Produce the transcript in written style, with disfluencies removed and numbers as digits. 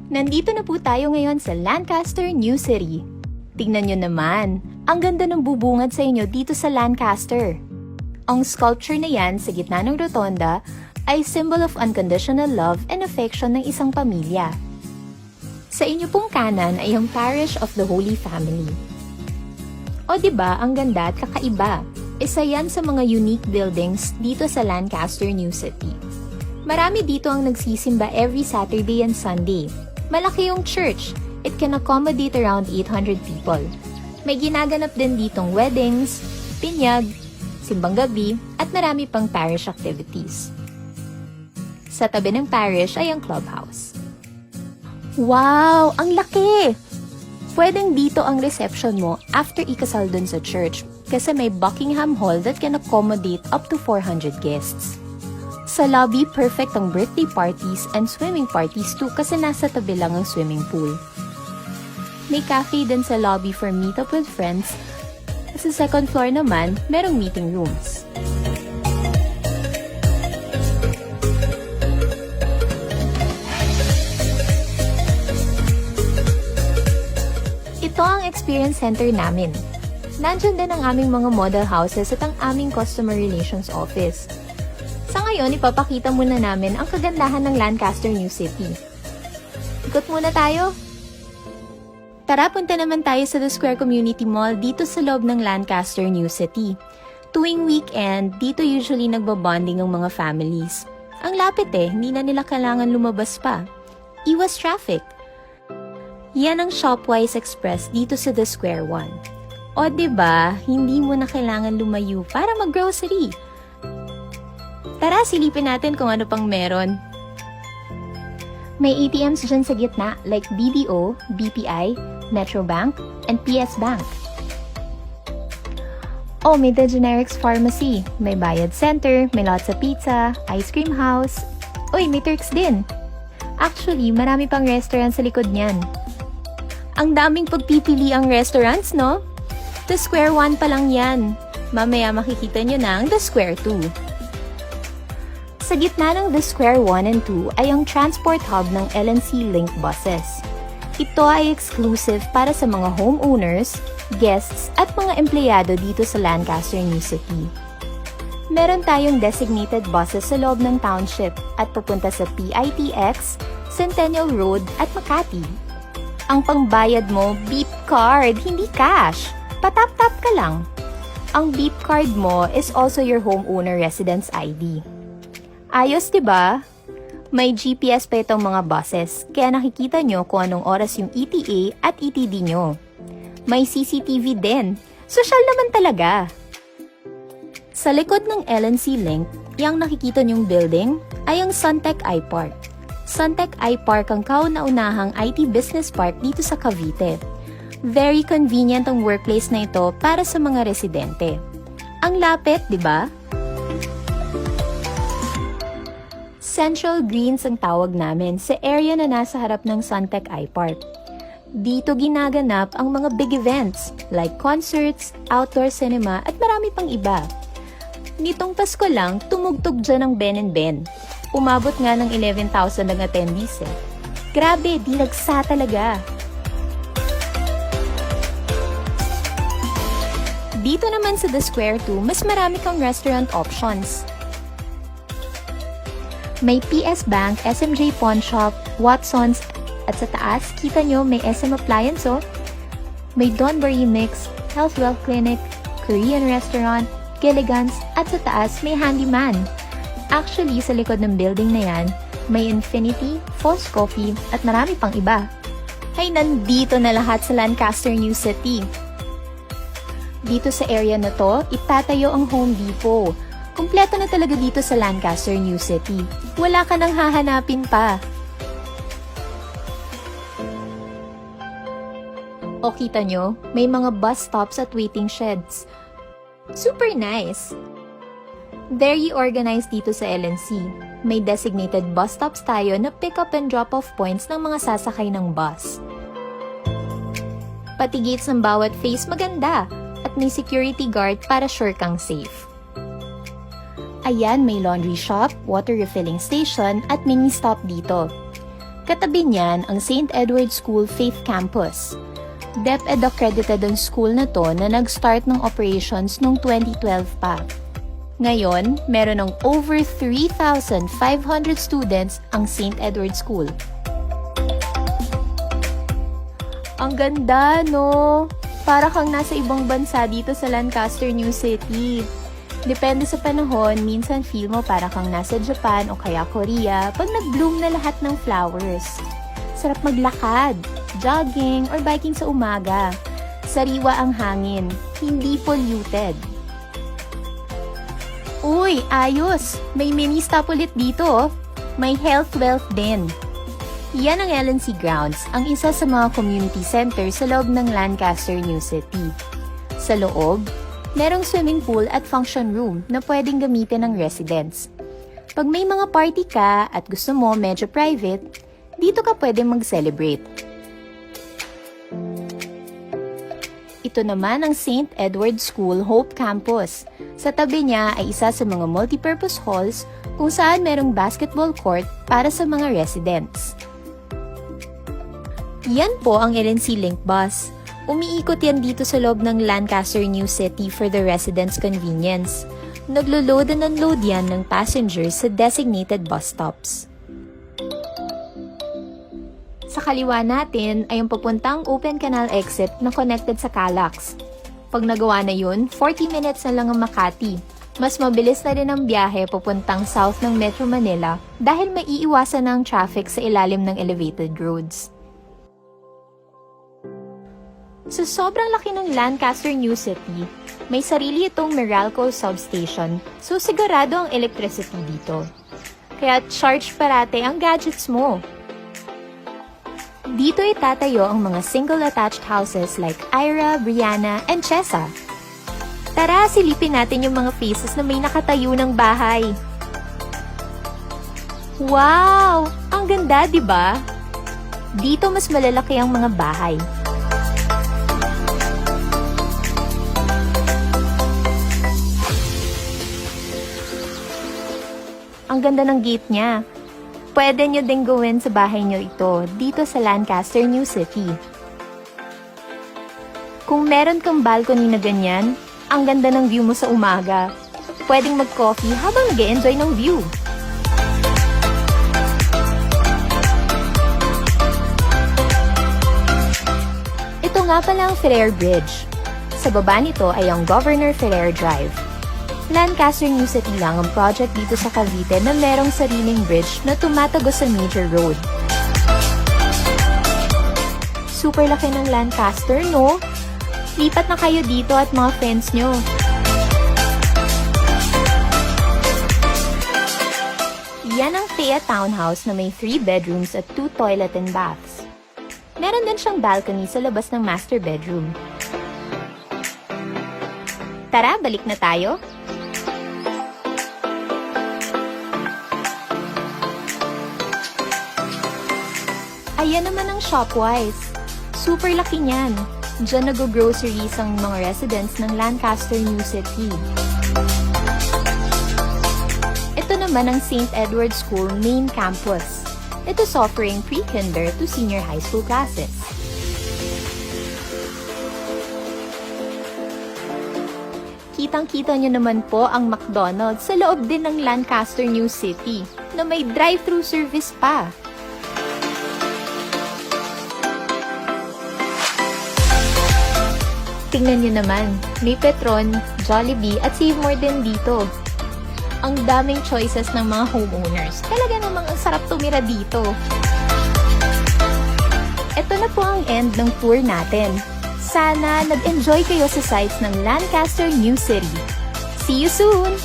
Nandito na po tayo ngayon sa Lancaster New City. Tingnan nyo naman, ang ganda ng bubungad sa inyo dito sa Lancaster. Ang sculpture na yan sa gitna ng rotonda ay symbol of unconditional love and affection ng isang pamilya. Sa inyo pong kanan ay ang Parish of the Holy Family. O diba, ang ganda at kakaiba. Isa yan sa mga unique buildings dito sa Lancaster New City. Marami dito ang nagsisimba every Saturday and Sunday. Malaki yung church. It can accommodate around 800 people. May ginaganap din ditong weddings, pinyag, simbang gabi, at marami pang parish activities. Sa tabi ng parish ay ang clubhouse. Wow! Ang laki! Pwedeng dito ang reception mo after ikasal dun sa church kasi may Buckingham Hall that can accommodate up to 400 guests. Sa lobby, perfect ang birthday parties and swimming parties too kasi nasa tabi lang ang swimming pool. May cafe din sa lobby for meet up with friends. Sa second floor naman, merong meeting rooms. Ito ang experience center namin. Nandyan din ang aming mga model houses at ang aming customer relations office. Sa ngayon, ipapakita muna namin ang kagandahan ng Lancaster New City. Ikot muna tayo. Tara, punta naman tayo sa The Square Community Mall dito sa loob ng Lancaster New City. Tuwing weekend, dito usually nagbabonding ang mga families. Ang lapit hindi na nila kailangan lumabas pa. Iwas traffic. Yan ang Shopwise Express dito sa The Square 1. O diba, hindi mo na kailangan lumayo para mag-grocery. Tara, silipin natin kung ano pang meron. May ATMs dyan sa gitna like BDO, BPI, Metrobank, and PS Bank. Oh, may The Generics Pharmacy, may Bayad Center, may Lots of Pizza, Ice Cream House. Uy, may Turks din. Actually, marami pang restaurant sa likod niyan. Ang daming pagpipili ang restaurants, no? The Square 1 pa lang yan. Mamaya makikita nyo na ang The Square 2. Sa gitna ng The Square 1 and 2 ay ang transport hub ng LNC Link buses. Ito ay exclusive para sa mga homeowners, guests, at mga empleyado dito sa Lancaster New City. Meron tayong designated buses sa loob ng township at papunta sa PITX, Centennial Road at Makati. Ang pangbayad mo, beep card, hindi cash. Patap-tap ka lang. Ang beep card mo is also your homeowner residence ID. Ayos, diba? May GPS pa itong mga buses, kaya nakikita nyo kung anong oras yung ETA at ETD nyo. May CCTV din. Sosyal naman talaga. Sa likod ng LNC Link, yung nakikita nyong building ay ang Suntec iPark. Suntec iPark ang kauna-unahang IT business park dito sa Cavite. Very convenient ang workplace na ito para sa mga residente. Ang lapit, diba? Central Greens ang tawag namin sa area na nasa harap ng Suntec iPark. Dito ginaganap ang mga big events like concerts, outdoor cinema at marami pang iba. Nitong Pasko lang, tumugtog dyan ang Ben & Ben. Umabot nga ng 11,000 ang attendees Grabe, dinagsa talaga. Dito naman sa The Square 2, mas marami kang restaurant options. May PS Bank, SMJ Pawn Shop, Watsons, at sa taas, kita nyo may SM Appliance May Donbury Mix, Healthwell Clinic, Korean Restaurant, Gilligan's, at sa taas may Handyman. Actually, sa likod ng building na yan, may Infinity, Falls Coffee, at marami pang iba. Ay, nandito na lahat sa Lancaster New City. Dito sa area na to, itatayo ang Home Depot. Kumpleto na talaga dito sa Lancaster New City. Wala ka nang hahanapin pa. O kita nyo, may mga bus stops at waiting sheds. Super nice! Very organized dito sa LNC. May designated bus stops tayo na pick up and drop off points ng mga sasakay ng bus. Pati gates ng bawat face maganda at may security guard para sure kang safe. Ayan, may laundry shop, water refilling station at mini stop dito. Katabi niyan ang St. Edward School Faith Campus. DepEd accredited ang school na to na nag-start ng operations noong 2012 pa. Ngayon, meron ng over 3,500 students ang St. Edward School. Ang ganda, no? Para kang nasa ibang bansa dito sa Lancaster, New City. Depende sa panahon, minsan feel mo para kang nasa Japan o kaya Korea pag nag-bloom na lahat ng flowers. Sarap maglakad, jogging, or biking sa umaga. Sariwa ang hangin, hindi polluted. Uy, ayos! May mini stop ulit dito, oh. May health wealth din. Yan ang LNC Grounds, ang isa sa mga community center sa loob ng Lancaster, New City. Sa loob, merong swimming pool at function room na pwedeng gamitin ng residents. Pag may mga party ka at gusto mo medyo private, dito ka pwedeng mag-celebrate. Ito naman ang St. Edward School Hope Campus. Sa tabi niya ay isa sa mga multipurpose halls kung saan merong basketball court para sa mga residents. Yan po ang LNC Link Bus. Umiikot yan dito sa loob ng Lancaster, New City for the residents' convenience. Naglo-load and unload yan ng passengers sa designated bus stops. Sa kaliwa natin ay ang papuntang Open Canal exit na connected sa Calax. Pag nagawa na yun, 40 minutes na lang ang Makati. Mas mabilis na rin ang biyahe papuntang south ng Metro Manila dahil maiiwasan na ang traffic sa ilalim ng elevated roads. Sa sobrang laki ng Lancaster, New City, may sarili itong Meralco substation, so sigurado ang electricity dito. Kaya charge parate ang gadgets mo. Dito itatayo ang mga single-attached houses like Ira, Brianna, and Chessa. Tara, silipin natin yung mga faces na may nakatayo ng bahay. Wow! Ang ganda, di ba? Dito mas malalaki ang mga bahay. Ang ganda ng gate niya. Pwede nyo din gawin sa bahay nyo ito dito sa Lancaster, New City. Kung meron kang balcony na ganyan, ang ganda ng view mo sa umaga. Pwedeng mag-coffee habang nag-e-enjoy ng view. Ito nga pala ang Ferrer Bridge. Sa baba nito ay ang Governor Ferrer Drive. Lancaster, New City lang ang project dito sa Cavite na merong sariling bridge na tumatagos sa major road. Super laki ng Lancaster, no? Lipat na kayo dito at mga friends nyo. Yan ang Thea Townhouse na may 3 bedrooms at 2 toilet and baths. Meron din siyang balcony sa labas ng master bedroom. Tara, balik na tayo. Ayan naman ang Shopwise. Super laki niyan. Diyan nag-groceries ang mga residents ng Lancaster, New City. Ito naman ang St. Edward School main campus. It is offering pre-kinder to senior high school classes. Kitang-kita niyo naman po ang McDonald's sa loob din ng Lancaster, New City na may drive-thru service pa. Tingnan nyo naman, may Petron, Jollibee at Save More din dito. Ang daming choices ng mga homeowners. Talaga namang ang sarap tumira dito. Ito na po ang end ng tour natin. Sana nag-enjoy kayo sa sites ng Lancaster, New City. See you soon!